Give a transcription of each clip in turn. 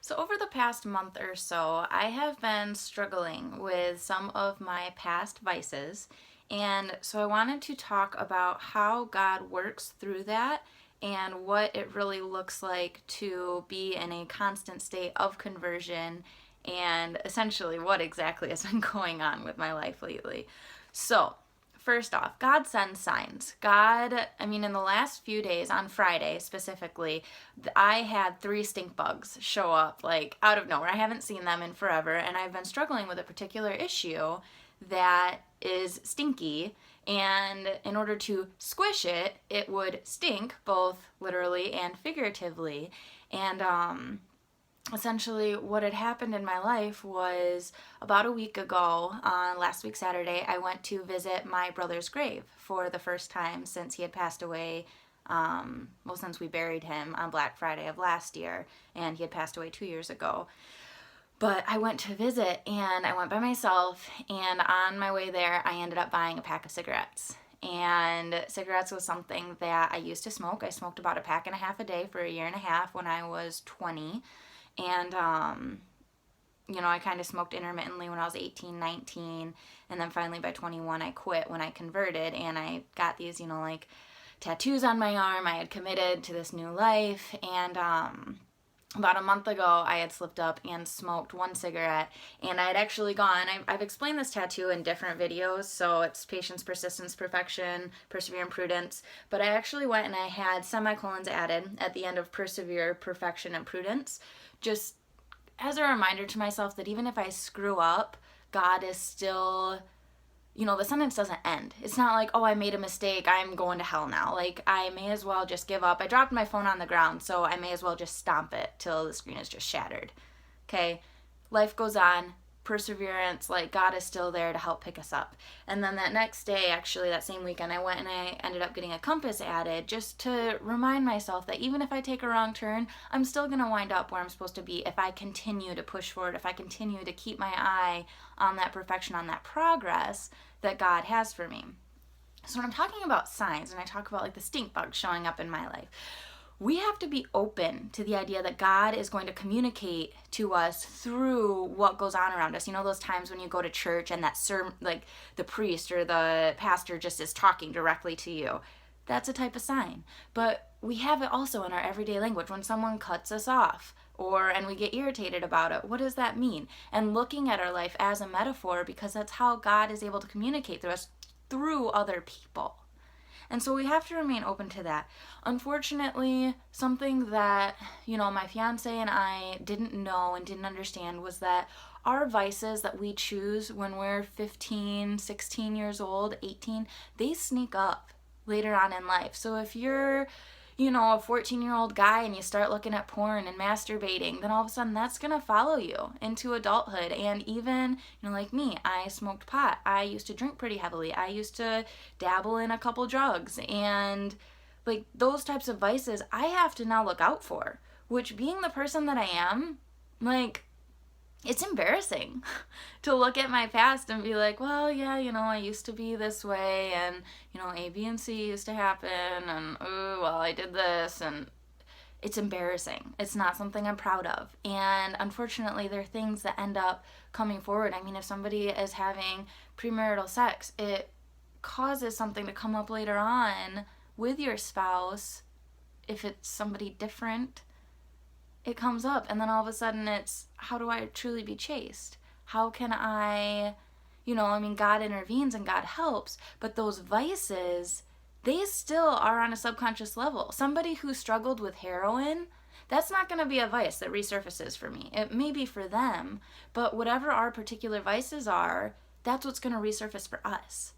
So over the past month or so, I have been struggling with some of my past vices. And so I wanted to talk about how God works through that and what it really looks like to be in a constant state of conversion and essentially what exactly has been going on with my life lately. So, first off, God sends signs. In the last few days, on Friday specifically, I had 3 stink bugs show up like out of nowhere. I haven't seen them in forever, and I've been struggling with a particular issue that is stinky. And in order to squish it, it would stink both literally and figuratively. And essentially what had happened in my life was about a week ago, on last week Saturday, I went to visit my brother's grave for the first time since he had passed away. Since we buried him on Black Friday of last year, and he had passed away 2 years ago. But I went to visit, and I went by myself, and on my way there, I ended up buying a pack of cigarettes. And cigarettes was something that I used to smoke. I smoked about a pack and a half a day for a year and a half when I was 20. And, I kind of smoked intermittently when I was 18, 19. And then finally by 21, I quit when I converted. And I got these, tattoos on my arm. I had committed to this new life. And, about a month ago, I had slipped up and smoked 1 cigarette, and I had actually gone, I've explained this tattoo in different videos, so it's patience, persistence, perfection, persevere, and prudence, but I actually went and I had semicolons added at the end of persevere, perfection, and prudence, just as a reminder to myself that even if I screw up, God is still, the sentence doesn't end. It's not like, oh, I made a mistake, I'm going to hell now. Like, I may as well just give up. I dropped my phone on the ground, so I may as well just stomp it till the screen is just shattered. Okay? Life goes on. Perseverance, God is still there to help pick us up. And then that next day, actually, that same weekend, I went and I ended up getting a compass added just to remind myself that even if I take a wrong turn, I'm still going to wind up where I'm supposed to be if I continue to push forward, if I continue to keep my eye on that perfection, on that progress that God has for me. So when I'm talking about signs, and I talk about the stink bug showing up in my life, we have to be open to the idea that God is going to communicate to us through what goes on around us. Those times when you go to church and that the priest or the pastor just is talking directly to you. That's a type of sign. But we have it also in our everyday language when someone cuts us off and we get irritated about it. What does that mean? And looking at our life as a metaphor, because that's how God is able to communicate through us through other people. And so we have to remain open to that. Unfortunately, something that, my fiance and I didn't know and didn't understand was that our vices that we choose when we're 15, 16 years old, 18, they sneak up later on in life. So if you're, a 14-year-old guy and you start looking at porn and masturbating, then all of a sudden that's going to follow you into adulthood. And even, like me, I smoked pot. I used to drink pretty heavily. I used to dabble in a couple drugs. And those types of vices, I have to now look out for, which being the person that I am, it's embarrassing to look at my past and be like, well, yeah, I used to be this way, and, A, B, and C used to happen, and, I did this, and it's embarrassing. It's not something I'm proud of. And unfortunately, there are things that end up coming forward. If somebody is having premarital sex, it causes something to come up later on with your spouse. If it's somebody different, it comes up, and then all of a sudden it's, how do I truly be chaste? How can I, God intervenes and God helps, but those vices, they still are on a subconscious level. Somebody who struggled with heroin, that's not going to be a vice that resurfaces for me. It may be for them, but whatever our particular vices are, that's what's going to resurface for us.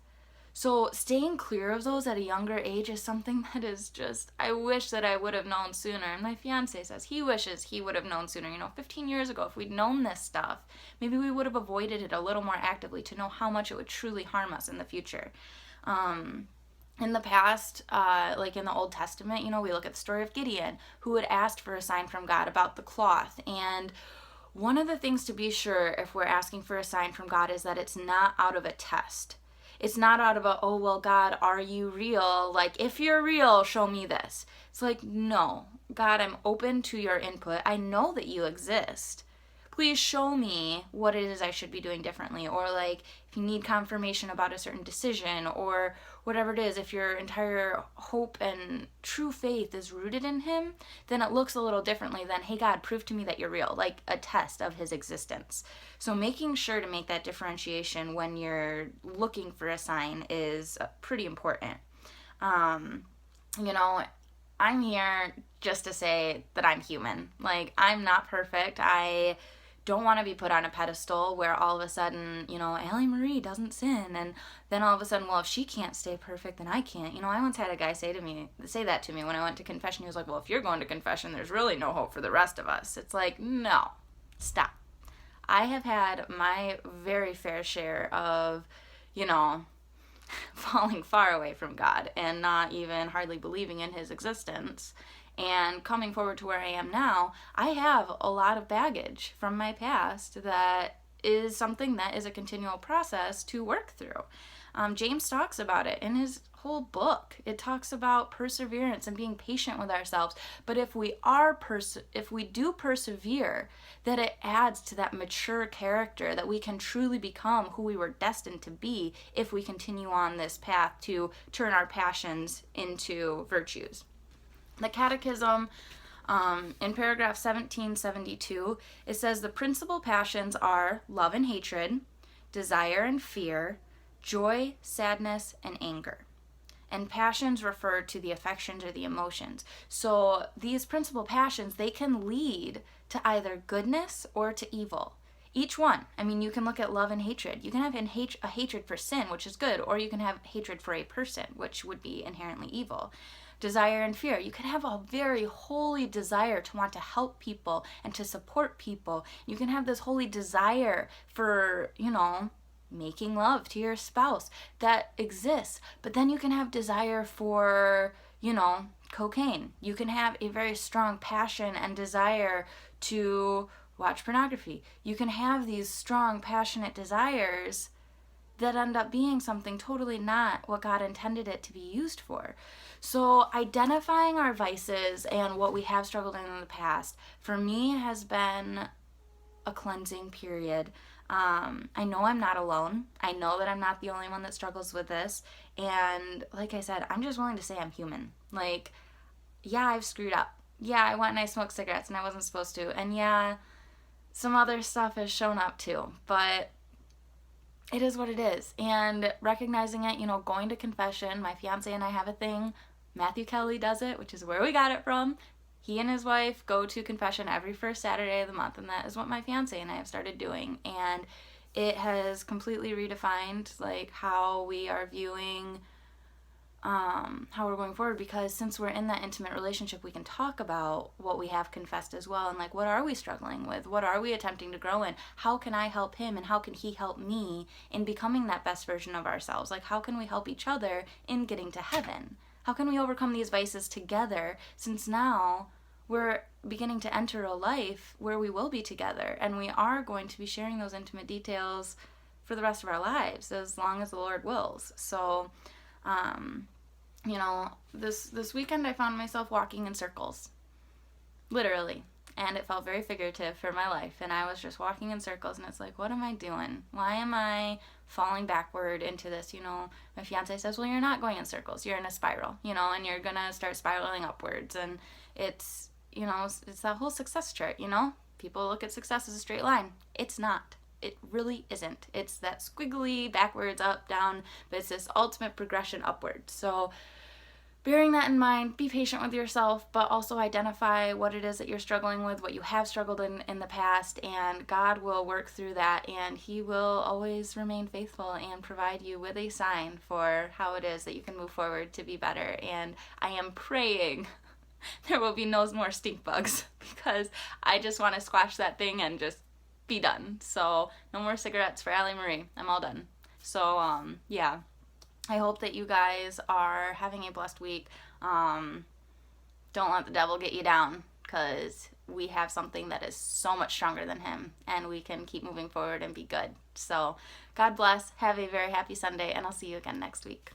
So staying clear of those at a younger age is something that is just, I wish that I would have known sooner. And my fiance says he wishes he would have known sooner. 15 years ago, if we'd known this stuff, maybe we would have avoided it a little more actively to know how much it would truly harm us in the future. In the past, in the Old Testament, we look at the story of Gideon, who had asked for a sign from God about the cloth. And one of the things to be sure if we're asking for a sign from God is that it's not out of a test. It's not out of a, oh, well, God, are you real? If you're real, show me this. It's no. God, I'm open to your input. I know that you exist. Please show me what it is I should be doing differently. Or like if you need confirmation about a certain decision or whatever it is, if your entire hope and true faith is rooted in him, then it looks a little differently than, hey God, prove to me that you're real, like a test of his existence. So making sure to make that differentiation when you're looking for a sign is pretty important. You know, I'm here just to say that I'm human. Like, I'm not perfect. I don't want to be put on a pedestal where all of a sudden, you know, Allie Marie doesn't sin, and then all of a sudden, well, if she can't stay perfect, then I can't. You know, I once had a guy say that to me when I went to confession. He was like, well, if you're going to confession, there's really no hope for the rest of us. It's like, no, stop. I have had my very fair share of, you know, falling far away from God and not even hardly believing in his existence. And coming forward to where I am now, I have a lot of baggage from my past that is something that is a continual process to work through. James talks about it in his whole book. It talks about perseverance and being patient with ourselves. But if we do persevere, that it adds to that mature character that we can truly become who we were destined to be if we continue on this path to turn our passions into virtues. The Catechism, in paragraph 1772, it says the principal passions are love and hatred, desire and fear, joy, sadness, and anger. And passions refer to the affections or the emotions. So these principal passions, they can lead to either goodness or to evil. Each one. I mean, you can look at love and hatred. You can have a hatred for sin, which is good, or you can have hatred for a person, which would be inherently evil. Desire and fear. You could have a very holy desire to want to help people and to support people. You can have this holy desire for, you know, making love to your spouse. That exists. But then you can have desire for, you know, cocaine. You can have a very strong passion and desire to watch pornography. You can have these strong, passionate desires that end up being something totally not what God intended it to be used for. So identifying our vices and what we have struggled in the past, for me, has been a cleansing period. I know I'm not alone. I know that I'm not the only one that struggles with this. And like I said, I'm just willing to say I'm human. Like, yeah, I've screwed up. Yeah, I went and I smoked cigarettes and I wasn't supposed to. And yeah, some other stuff has shown up too. But it is what it is. And recognizing it, you know, going to confession. My fiance and I have a thing. Matthew Kelly does it, which is where we got it from. He and his wife go to confession every first Saturday of the month, and that is what my fiance and I have started doing. And it has completely redefined like how we are viewing how we're going forward, because since we're in that intimate relationship, we can talk about what we have confessed as well, and like, what are we struggling with? What are we attempting to grow in? How can I help him, and how can he help me in becoming that best version of ourselves? Like, how can we help each other in getting to heaven? How can we overcome these vices together, since now we're beginning to enter a life where we will be together, and we are going to be sharing those intimate details for the rest of our lives, as long as the Lord wills. So, you know, this weekend I found myself walking in circles, literally, and it felt very figurative for my life, and I was just walking in circles, and it's like, what am I doing? Why am I falling backward into this? You know, my fiance says, well, you're not going in circles, you're in a spiral, you know, and you're gonna start spiraling upwards. And it's, you know, it's that whole success chart, you know, people look at success as a straight line. It's not. It really isn't. It's that squiggly, backwards, up, down, but it's this ultimate progression upward. So bearing that in mind, be patient with yourself, but also identify what it is that you're struggling with, what you have struggled in the past, and God will work through that, and he will always remain faithful and provide you with a sign for how it is that you can move forward to be better. And I am praying there will be no more stink bugs, because I just want to squash that thing and just be done. So no more cigarettes for Allie Marie. I'm all done. So yeah, I hope that you guys are having a blessed week. Don't let the devil get you down, because we have something that is so much stronger than him, and we can keep moving forward and be good. So God bless. Have a very happy Sunday, and I'll see you again next week.